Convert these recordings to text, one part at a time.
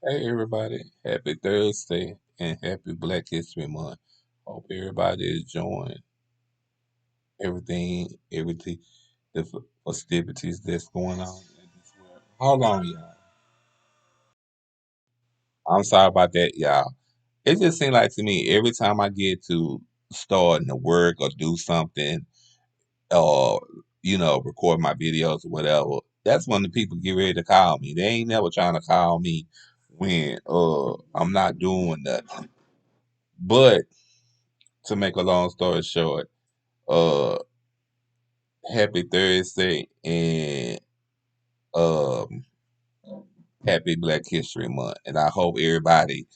Hey everybody, happy Thursday and happy Black History Month. Hope everybody is enjoying everything, the festivities that's going on in this world. Hold on, y'all. I'm sorry about that, y'all. It just seems like to me every time I get to starting to work or do something or record my videos or whatever, that's when the people get ready to call me. They ain't never trying to call me when I'm not doing nothing. But to make a long story short, uh happy Thursday and um happy Black History Month. And I hope everybody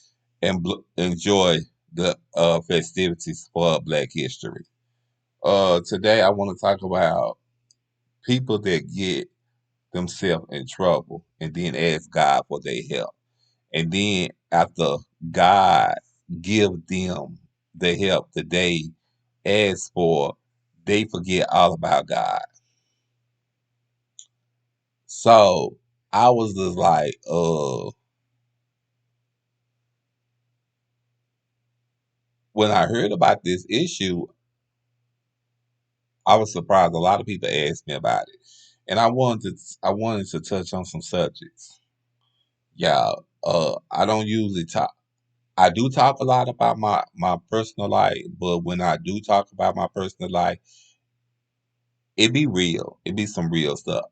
enjoy the festivities for Black History. Today I want to talk about people that get themselves in trouble and then ask God for their help. And then after God give them the help that they ask for, they forget all about God. So I was just like, when I heard about this issue, I was surprised. A lot of people asked me about it, and I wanted to touch on some subjects. Yeah, I don't usually talk. I do talk a lot about my personal life, but when I do talk about my personal life, it be real. It be some real stuff.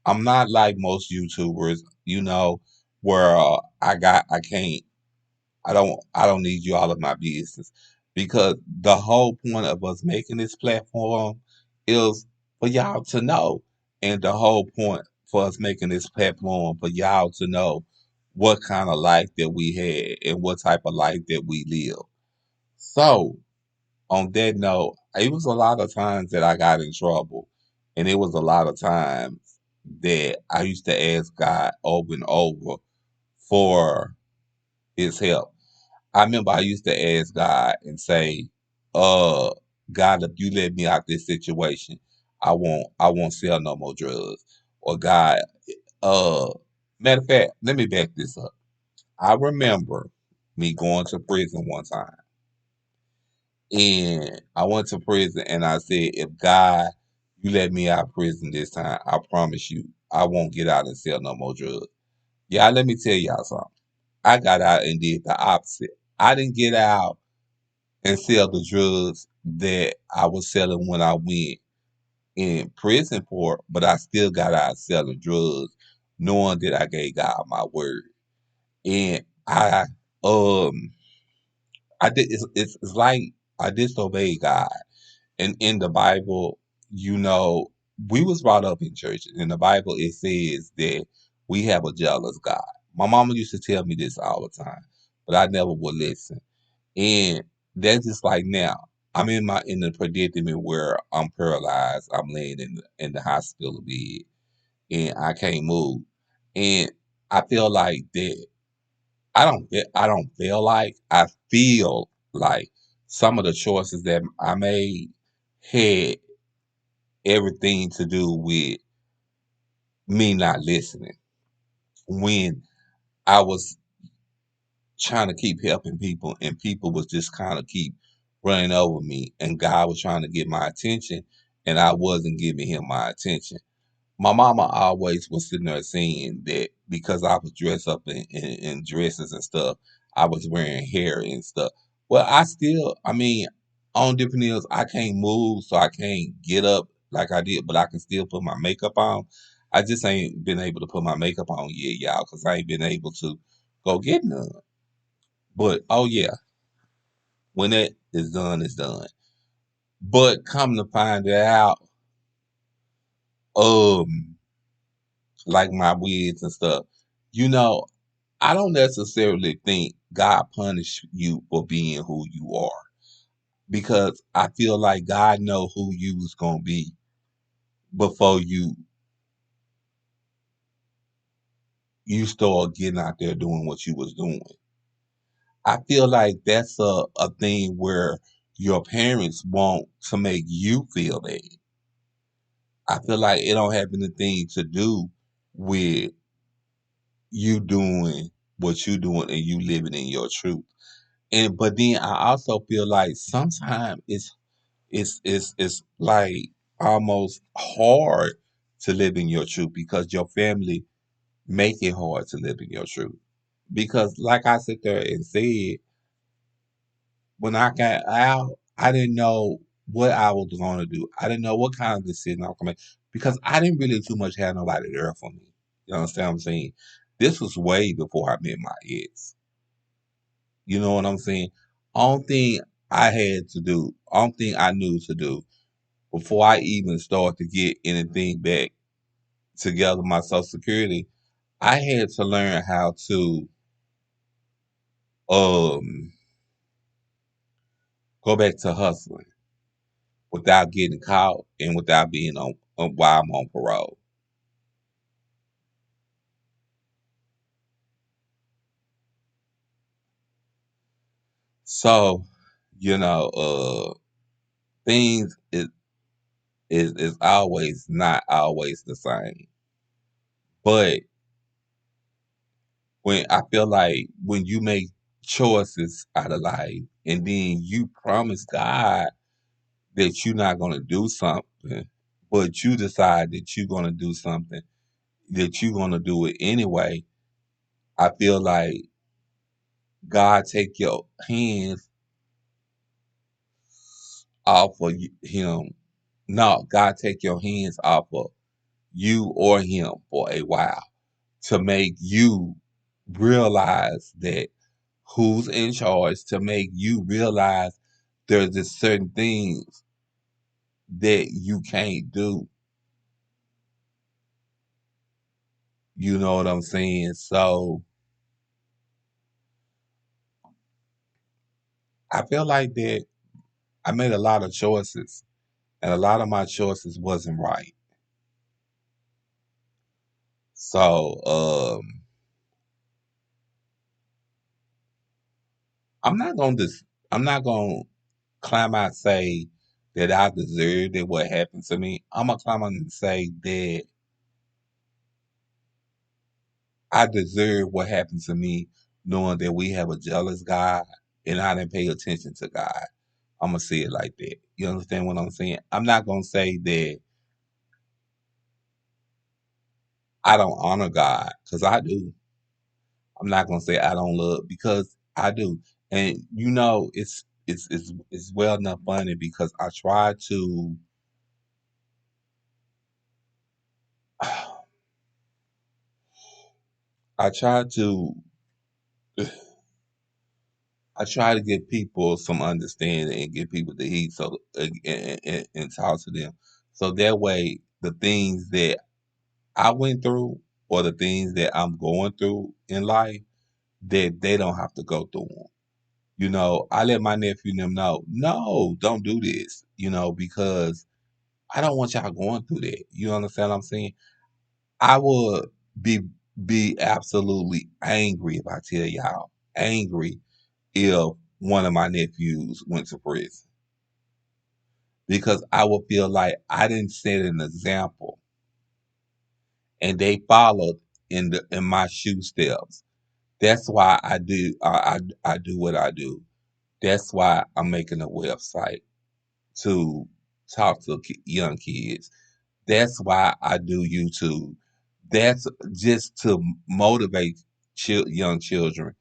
I'm not like most YouTubers, where I can't I don't need you all of my business because the whole point of us making this platform is for y'all to know. And the whole point for us making this platform for y'all to know what kind of life that we had and what type of life that we live. So on that note, it was a lot of times that I got in trouble. And it was a lot of times that I used to ask God over and over for his help. I remember I used to ask God and say, uh, God, if you let me out this situation, I won't sell no more drugs. Or God, uh matter of fact, let me back this up. I remember me going to prison one time. And I went to prison and I said, if God, you let me out of prison this time, I promise you, I won't get out and sell no more drugs. Yeah, let me tell y'all something. I got out and did the opposite. I didn't get out and sell the drugs that I was selling when I went in prison for, but I still got out selling drugs, knowing that I gave God my word. And um I did it's like I disobeyed God. And in the Bible, we was brought up in church. In the Bible it says that we have a jealous God. My mama used to tell me this all the time, but I never would listen. And that's just like now. I'm in the predicament where I'm paralyzed. I'm laying in the hospital bed and I can't move. And I feel like that I don't feel like I feel like some of the choices that I made had everything to do with me not listening. When I was trying to keep helping people and people was just kind of keep running over me and God was trying to get my attention and I wasn't giving him my attention. My mama always was sitting there saying that because I was dressed up in dresses and stuff, I was wearing hair and stuff. Well, I mean, on different hills, I can't move, so I can't get up like I did, but I can still put my makeup on. I just ain't been able to put my makeup on yet, y'all, because I ain't been able to go get none. But oh yeah, when that is done, it's done. But come to find it out, um, like my wigs and stuff, you know, I don't necessarily think God punished you for being who you are because I feel like God know who you was gonna be before you start getting out there doing what you was doing. I feel like that's a thing where your parents want to make you feel that. I feel like it don't have anything to do with you doing. what you doing and you living in your truth. And but then I also feel like sometimes it's like almost hard to live in your truth because your family make it hard to live in your truth. Because like I sit there and said, when I got out, I didn't know what I was going to do. I didn't know what kind of decision I was going to make because I didn't really too much have nobody there for me. You understand what I'm saying? This was way before I met my ex. You know what I'm saying? Only thing I had to do, only thing I knew to do before I even started to get anything back together, my Social Security, I had to learn how to um go back to hustling without getting caught and without being on while I'm on parole. So, you know, things is always not always the same. But when I feel like when you make choices out of life and then you promise God that you're not gonna do something, but you decide that you're gonna do something, that you're gonna do it anyway, I feel like God take your hands off of him. No, God take your hands off of you or him for a while to make you realize that who's in charge, to make you realize there's just certain things that you can't do. You know what I'm saying? So I feel like that I made a lot of choices and a lot of my choices wasn't right. So I'm not gonna I'm not gonna climb out and say that I deserved it what happened to me. I'm gonna climb out and say that I deserve what happened to me, knowing that we have a jealous God and I didn't pay attention to God. I'm gonna say it like that. You understand what I'm saying? I'm not gonna say that I don't honor God because I do. I'm not gonna say I don't love because I do. And you know, it's well enough funny because I try to I try to give people some understanding and give people the heat so and talk to them. So that way the things that I went through or the things that I'm going through in life that they don't have to go through 'em. You know, I let my nephew and them know, no, don't do this, you know, because I don't want y'all going through that. You understand what I'm saying? I would be be absolutely angry if I tell y'all angry if one of my nephews went to prison because I would feel like I didn't set an example and they followed in my shoe steps. That's why I do what I do. That's why I'm making a website to talk to young kids. That's why I do YouTube. That's just to motivate young children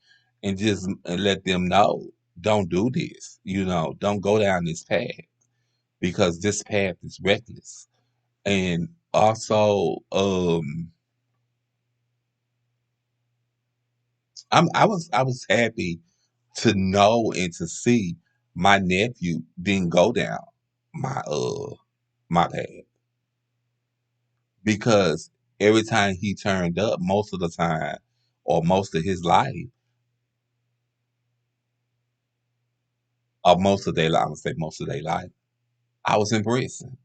and just let them know don't do this. You know, don't go down this path because this path is reckless. And also, I was happy to know and to see my nephew didn't go down my my path because every time he turned up, most of the time or most of his life, or most of their life, I'm gonna say most of their life, I was in prison.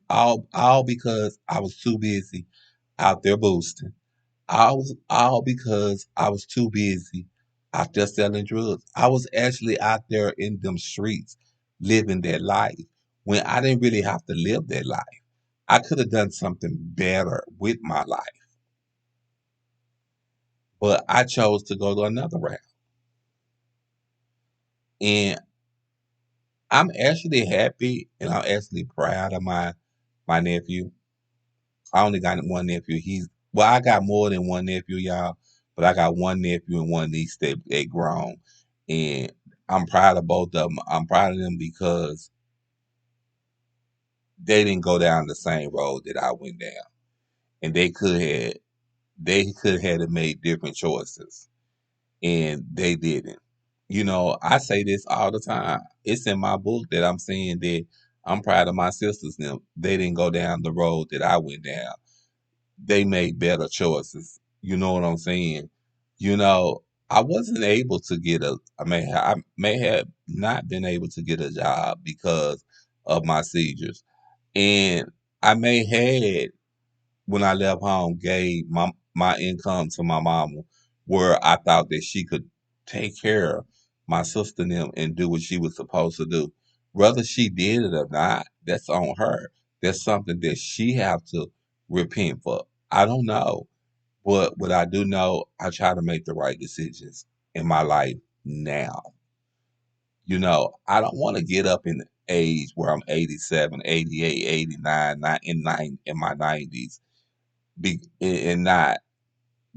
All because I was too busy out there boosting. All because I was too busy out there selling drugs. I was actually out there in them streets living that life when I didn't really have to live that life. I could have done something better with my life. But I chose to go to another route. And I'm actually happy and I'm actually proud of my nephew. I only got one nephew. I got more than one nephew, y'all, but I got one nephew and one niece that they grown. And I'm proud of both of them. I'm proud of them because they didn't go down the same road that I went down. And they could have made different choices. And they didn't. I say this all the time. It's in my book that I'm saying that I'm proud of my sisters now. They didn't go down the road that I went down. They made better choices. You know what I'm saying? You know, I wasn't able to get I may have not been able to get a job because of my seizures. And I may had when I left home gave my income to my mama where I thought that she could take care of my sister and them and do what she was supposed to do. Whether she did it or not, that's on her. That's something that she have to repent for. I don't know. But what I do know, I try to make the right decisions in my life now. I don't want to get up in age where I'm 87, 88, 89, not in my 90s and not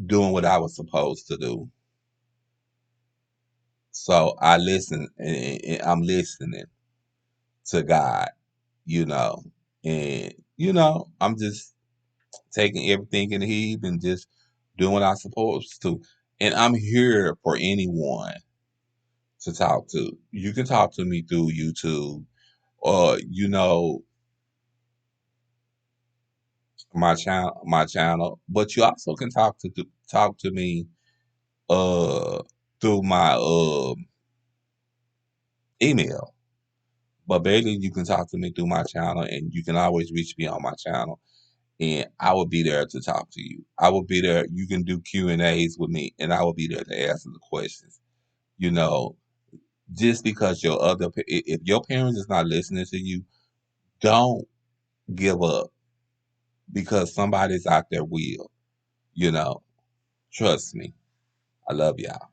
doing what I was supposed to do. So I listen, and I'm listening to God, you know, and I'm just taking everything in heed and just doing what I'm supposed to. And I'm here for anyone to talk to. You can talk to me through YouTube or my channel, but you also can talk to me uh through my email. But basically, you can talk to me through my channel, and you can always reach me on my channel, and I will be there to talk to you. I will be there. You can do Q&As with me, and I will be there to answer the questions. You know, just because if your parents is not listening to you, don't give up because somebody's out there will. You know, trust me. I love y'all.